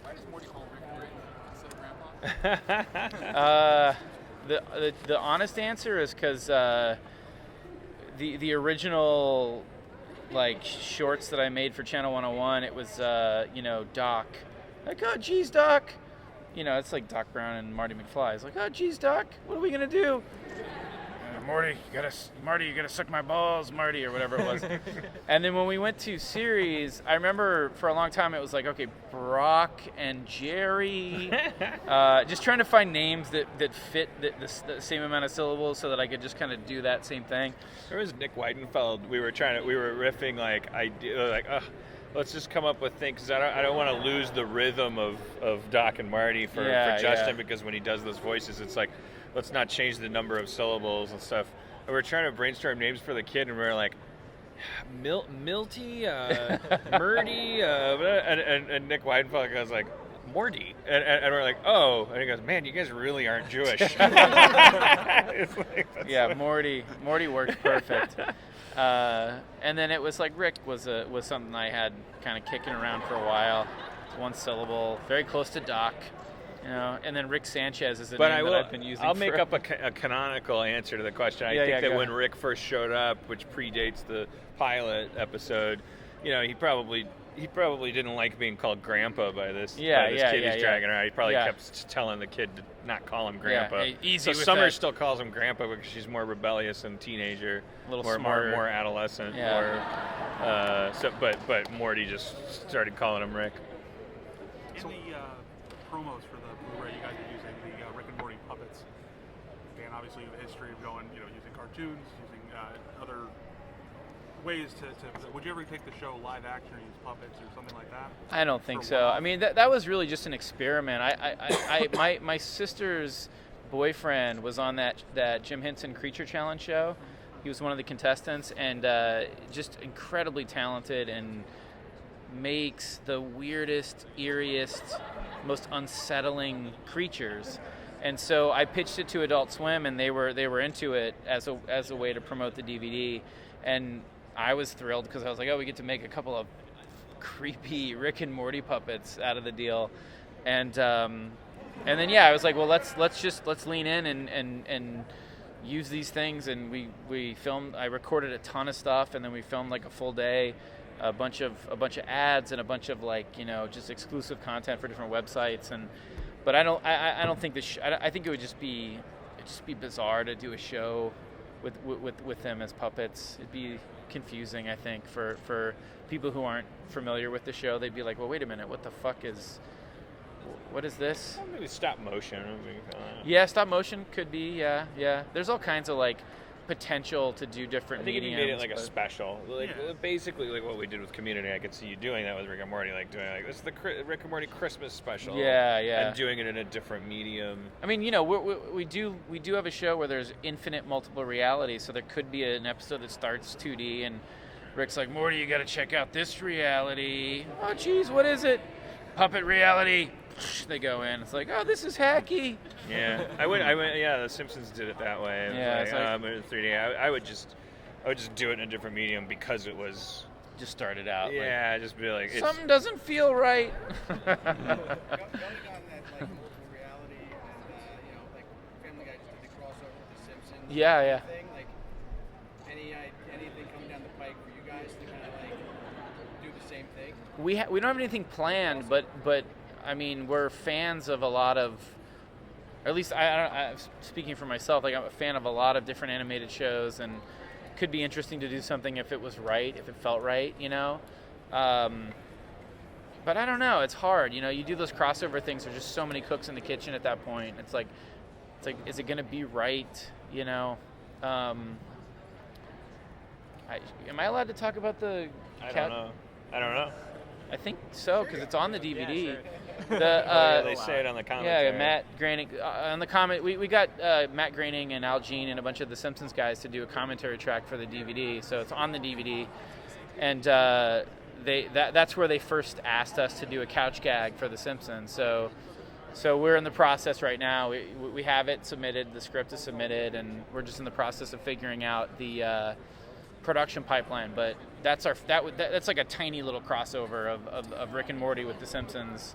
Why does Morty call Rick instead of Grandpa? The honest answer is because the original like shorts that I made for Channel 101, it was Doc, like, oh geez Doc, it's like Doc Brown and Marty McFly. It's like, oh geez Doc, what are we gonna do? Marty, you gotta suck my balls, Marty, or whatever it was. And then when we went to series, I remember for a long time it was like, okay, Brock and Jerry, just trying to find names that fit the same amount of syllables so that I could just kind of do that same thing. There was Nick Weidenfeld. We were riffing let's just come up with things, because I don't want to lose the rhythm of Doc and Marty for Justin, because when he does those voices, it's like, let's not change the number of syllables and stuff. And we're trying to brainstorm names for the kid, and we're like, Milty, Murdy, and Nick Weidenfeld goes like, Morty. And we're like, oh. And he goes, man, you guys really aren't Jewish. Morty worked perfect. And then it was like Rick was something I had kind of kicking around for a while. One syllable, very close to Doc. And then Rick Sanchez is a name that I've been using. I'll make up a canonical answer to the question. I think that when Rick first showed up, which predates the pilot episode, he probably didn't like being called Grandpa by this kid he's dragging around. He probably kept telling the kid to not call him Grandpa. So Summer still calls him Grandpa because she's more rebellious and teenager, a little smarter, more adolescent. But Morty just started calling him Rick. In the promos for the Blu-ray, you guys are using the Rick and Morty puppets. Dan, obviously, you have a history of using cartoons, using other ways to. Would you ever take the show live action or use puppets or something like that? I don't think so. I mean, that was really just an experiment. My sister's boyfriend was on that Jim Henson Creature Challenge show. He was one of the contestants, and just incredibly talented, and makes the weirdest, eeriest, most unsettling creatures. And so I pitched it to Adult Swim, and they were into it as a way to promote the DVD. And I was thrilled because I was like, oh, we get to make a couple of creepy Rick and Morty puppets out of the deal. And then I was like, well, let's lean in and use these things. And we filmed. I recorded a ton of stuff, and then we filmed like a full day, a bunch of ads and a bunch of just exclusive content for different websites. But I don't think I think it would just be bizarre to do a show with them as puppets. It'd be confusing, I think, for people who aren't familiar with the show. They'd be like, well, wait a minute, what is this? Well, maybe stop motion. Yeah, stop motion could be. Yeah. There's all kinds of potential to do different mediums. I think if you made it a special, basically like what we did with Community. I could see you doing that with Rick and Morty, this is the Rick and Morty Christmas special. Yeah. And doing it in a different medium. I mean, we do have a show where there's infinite multiple realities, so there could be an episode that starts 2D, and Rick's like, Morty, you got to check out this reality. Oh, geez, what is it? Puppet reality. They go in. It's like, oh, this is hacky. Yeah, I went. Yeah, The Simpsons did it that way. It was 3D. I would just do it in a different medium because it was just started out. Yeah, just be like, something doesn't feel right. Going on that multiple reality, and Family Guy just did the crossover with The Simpsons. Yeah. Thing. Anything coming down the pike for you guys to kind of do the same thing? We don't have anything planned, but. I mean, we're fans of a lot of, or at least I'm speaking for myself, I'm a fan of a lot of different animated shows, and it could be interesting to do something if it was right, if it felt right, But I don't know, it's hard, you do those crossover things, there's just so many cooks in the kitchen at that point. It's like, is it going to be right, Am I allowed to talk about the I don't know. I think so, because it's on the DVD. Yeah, sure. They say it on the commentary. Yeah, Matt Groening on the comment. We got Matt Groening and Al Jean and a bunch of the Simpsons guys to do a commentary track for the DVD, so it's on the DVD. And that's where they first asked us to do a couch gag for the Simpsons. So we're in the process right now. We have it submitted. The script is submitted, and we're just in the process of figuring out the production pipeline. But that's like a tiny little crossover of Rick and Morty with The Simpsons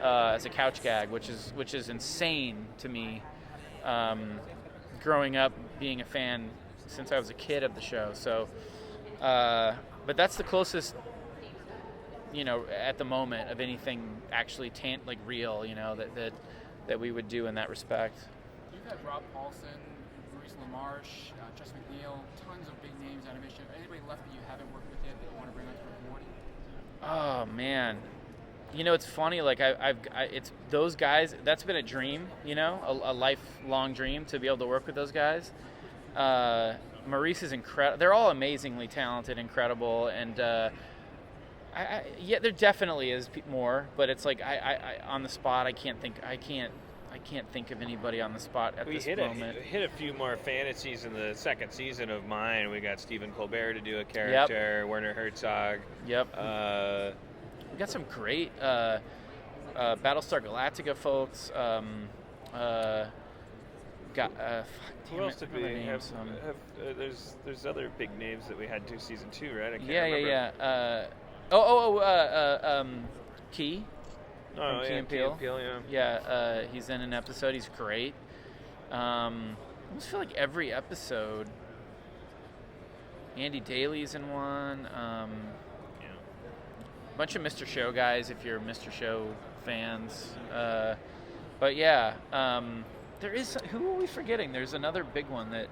as a couch gag, which is insane to me. Growing up, being a fan since I was a kid of the show, so but that's the closest, at the moment of anything actually real, that we would do in that respect. You've had Rob Paulson, Maurice LaMarche, Justin McNeil, tons of big names animation. Anybody left that you haven't worked with yet that you want to bring on to Rick and Morty? Oh man, it's funny. Like it's those guys. That's been a dream. A lifelong dream to be able to work with those guys. Maurice is incredible. They're all amazingly talented, incredible, and there definitely is more. But it's like I on the spot, I can't think of anybody on the spot at this moment. We hit a few more fantasies in the second season of mine. We got Stephen Colbert to do a character, Yep. Werner Herzog. Yep. We got some great Battlestar Galactica folks. Who else did we have? There's other big names that we had do season 2, right? I can't remember. Key. Oh, Key yeah, and Peele. yeah. He's in an episode. He's great. I almost feel like every episode. Andy Daly's in one. A bunch of Mr. Show guys, if you're Mr. Show fans. But yeah, there is. Who are we forgetting? There's another big one that.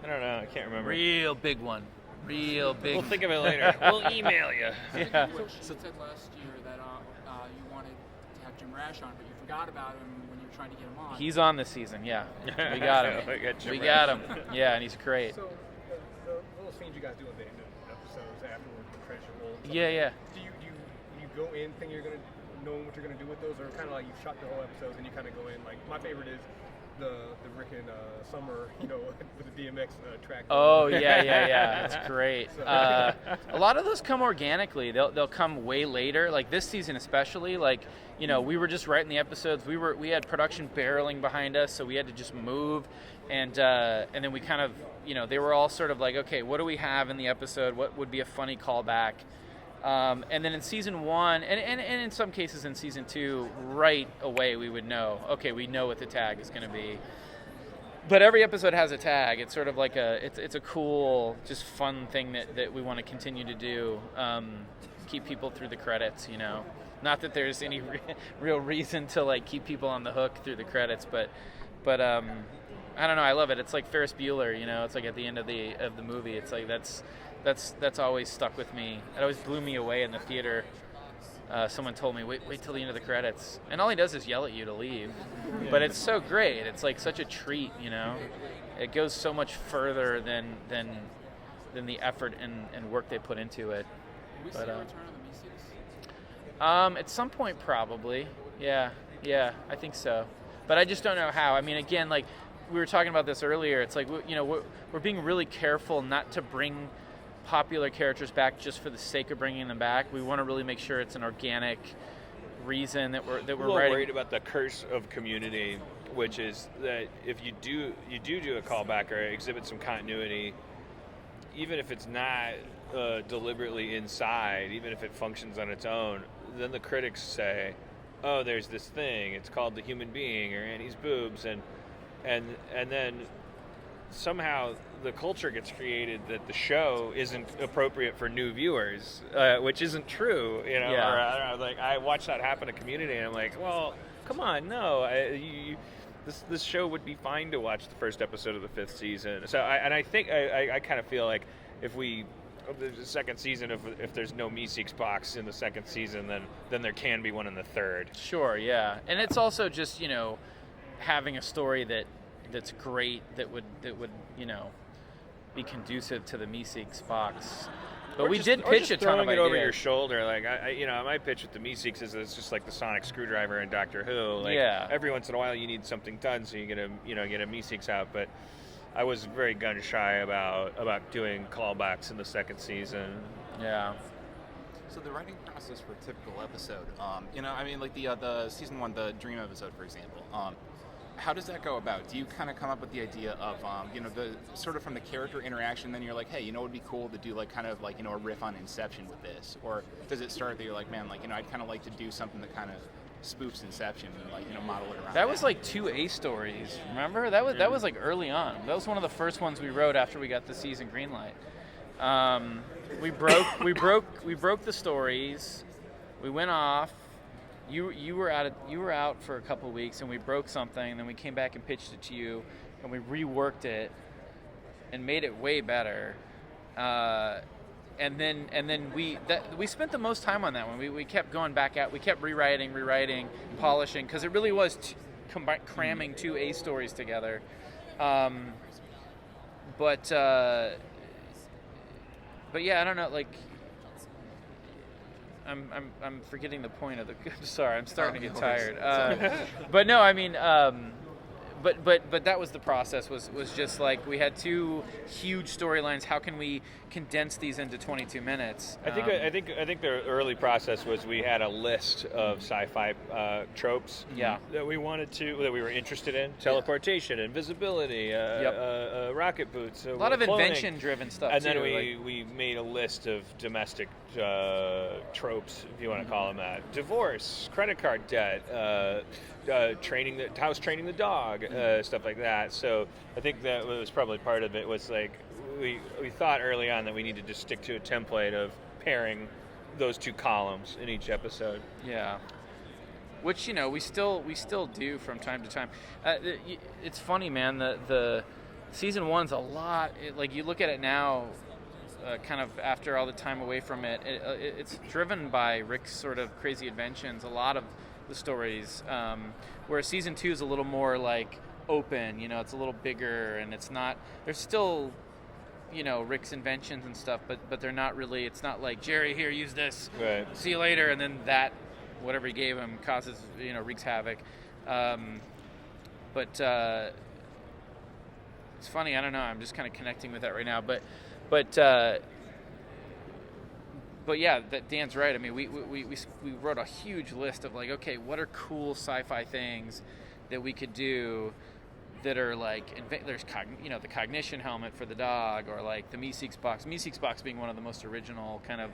I don't know. I can't remember. Real big one. Real big. We'll think of it later. We'll email you. Yeah. You said last year that you wanted to have Jim Rash on, but you forgot about him when you were trying to get him on. He's on this season. Yeah, we got him. We got him. Yeah, and he's great. So the little scenes you guys do in the episodes afterwards, the credits roll. Yeah. Do you go in thinking you're gonna know what you're gonna do with those, or kind of like you shot the whole episodes and you kind of go in like my favorite is the Rick and Summer, with the DMX track. Oh yeah, that's great. A lot of those come organically. They'll come way later. Like this season especially. Like we were just writing the episodes. We had production barreling behind us, so we had to just move, and then we kind of they were all sort of like, okay, what do we have in the episode? What would be a funny callback? And then in season 1, and in some cases in season 2, right away we would know, okay, we know what the tag is going to be. But every episode has a tag. It's sort of like it's a cool, just fun thing that we want to continue to do. Keep people through the credits, Not that there's any real reason to like keep people on the hook through the credits, but I don't know. I love it. It's like Ferris Bueller, It's like at the end of the movie. It's like that's always stuck with me. It always blew me away in the theater. Someone told me, wait till the end of the credits. And all he does is yell at you to leave. But it's so great. It's like such a treat, It goes so much further than the effort and work they put into it. Will we see a return of the Meeseeks? At some point, probably. Yeah, I think so. But I just don't know how. I mean, again, like we were talking about this earlier, it's like, we're being really careful not to bring popular characters back just for the sake of bringing them back. We want to really make sure it's an organic reason that we're writing. Worried about the curse of Community, which is that if you do a callback or exhibit some continuity, even if it's not deliberately inside, even if it functions on its own, then the critics say, oh, there's this thing, it's called the human being or Annie's boobs, and then somehow the culture gets created that the show isn't appropriate for new viewers, which isn't true, Yeah. Or I don't know, like I watched that happen to Community, and I'm like, well, come on, no, this show would be fine to watch the first episode of the 5th season. So I think I kind of feel like if there's a second season, if there's no Meeseeks box in the second season, then there can be one in the third. Sure, yeah, and it's also just having a story that's great that would be conducive to the Meeseeks box. But we did pitch a ton of ideas. Throwing it over your shoulder, like my pitch with the Meeseeks is it's just like the sonic screwdriver in Doctor Who. Like every once in a while you need something done, so you get a Meeseeks out. But I was very gun shy about doing callbacks in the second season. Yeah. So the writing process for a typical episode, like the season 1, the Dream episode, for example. how does that go about? Do you kind of come up with the idea of, the sort of from the character interaction, then you're like, hey, it would be cool to do like kind of like, a riff on Inception with this? Or does it start that you're like, man, I'd kind of like to do something that kind of spoofs Inception and model it around that was like 2 A stories, remember? That was like early on. That was one of the first ones we wrote after we got the season greenlight. We broke the stories. We went off. You were out for a couple of weeks, and we broke something, and then we came back and pitched it to you, and we reworked it and made it way better. And then we spent the most time on that one. We kept going back out. We kept rewriting, polishing, because it really was cramming 2 A stories together. But yeah, I don't know. Like, I'm forgetting the point of the. Sorry, I'm starting to get tired. But no, I mean. But that was the process. Was just like we had 2 huge storylines. How can we condense these into 22 minutes? I think the early process was we had a list of sci-fi tropes that we were interested in: teleportation, invisibility, rocket boots, a lot of invention-driven stuff. And then we made a list of domestic tropes, if you want to call them that: divorce, credit card debt. Training the dog, stuff like that. So I think that was probably part of it. Was like we thought early on that we needed to stick to a template of pairing those 2 columns in each episode. Yeah, which we still do from time to time. It's funny, man. The season 1's a lot. Like you look at it now, kind of after all the time away from it, it's driven by Rick's sort of crazy inventions. A lot of the stories, whereas season 2 is a little more like open, it's a little bigger, and it's not, there's still Rick's inventions and stuff, but they're not really, it's not like, Jerry, here, use this, right, see you later, and then that whatever he gave him causes, wreaks havoc. But it's funny, I don't know, I'm just kind of connecting with that right now, but yeah, that Dan's right. I mean, we wrote a huge list of like, okay, what are cool sci-fi things that we could do that are like, there's the cognition helmet for the dog, or like the Meeseeks box. Meeseeks box being one of the most original kind of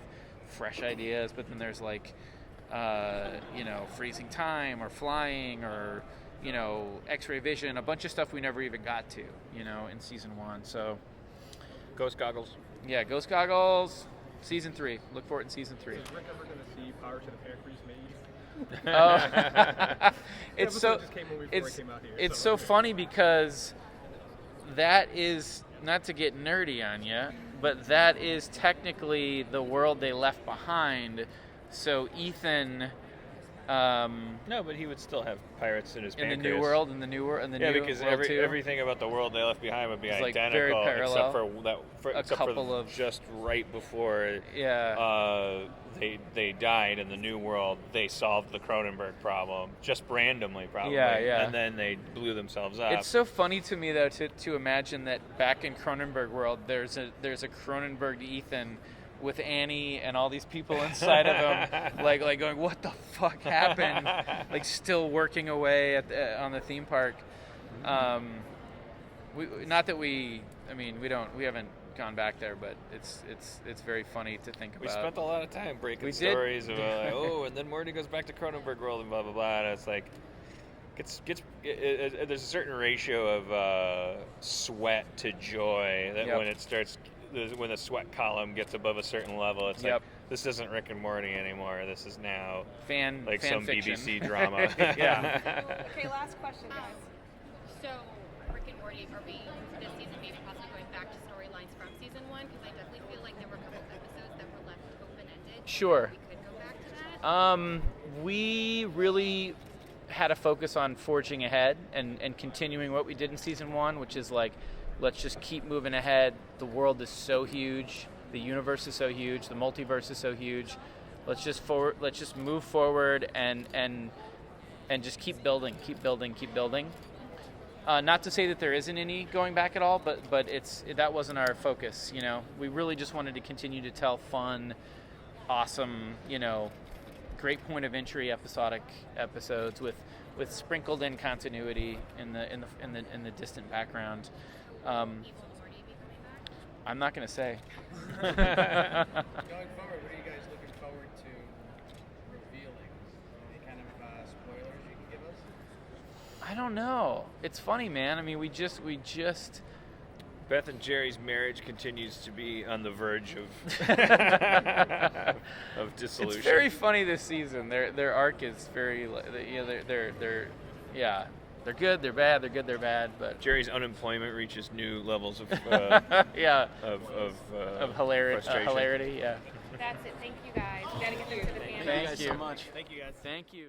fresh ideas, but then there's like, freezing time or flying or X-ray vision, a bunch of stuff we never even got to, in season 1. So, ghost goggles. Yeah, ghost goggles. Season 3. Look for it in season 3. Is Rick ever going to see Power to the Pancreas made? It's so funny because that is, not to get nerdy on you, but that is technically the world they left behind. So Ethan. No, but he would still have pirates in his pancreas. In the new world, because everything about the world they left behind would be it's identical, like very parallel. except for just right before they died in the new world. They solved the Cronenberg problem, just randomly, probably. Yeah. And then they blew themselves up. It's so funny to me though to imagine that back in Cronenberg world, there's a Cronenberg Ethan with Annie and all these people inside of him, like going, what the fuck happened? Like still working away on the theme park. We haven't gone back there, but it's very funny to think about. We spent a lot of time breaking stories of and then Morty goes back to Cronenberg world and blah blah blah. And it's like, there's a certain ratio of sweat to joy that when the sweat column gets above a certain level, it's like, this isn't Rick and Morty anymore. This is now fan some fiction. BBC drama. Yeah. Okay, last question, guys. So, Rick and Morty, are we this season maybe possibly going back to storylines from season 1? Because I definitely feel like there were a couple episodes that were left open-ended. Sure. We could go back to that. We really had a focus on forging ahead and continuing what we did in season 1, which is like, let's just keep moving ahead. The world is so huge. The universe is so huge. The multiverse is so huge. Let's just move forward and just keep building. Not to say that there isn't any going back at all, but that wasn't our focus. We really just wanted to continue to tell fun, awesome, great point of entry episodic episodes with with sprinkled in continuity in the distant background. Evil Morty be coming back? I'm not going to say. Going forward, what are you guys looking forward to revealing? Any kind of spoilers you can give us? I don't know. It's funny, man. I mean, we just Beth and Jerry's marriage continues to be on the verge of of dissolution. It's very funny this season. Their arc is very, they're good, they're bad, they're good, they're bad. But Jerry's unemployment reaches new levels of of hilarity. Yeah. That's it. Thank you guys. We gotta get them to the family. Thank you so much. Thank you guys. Thank you.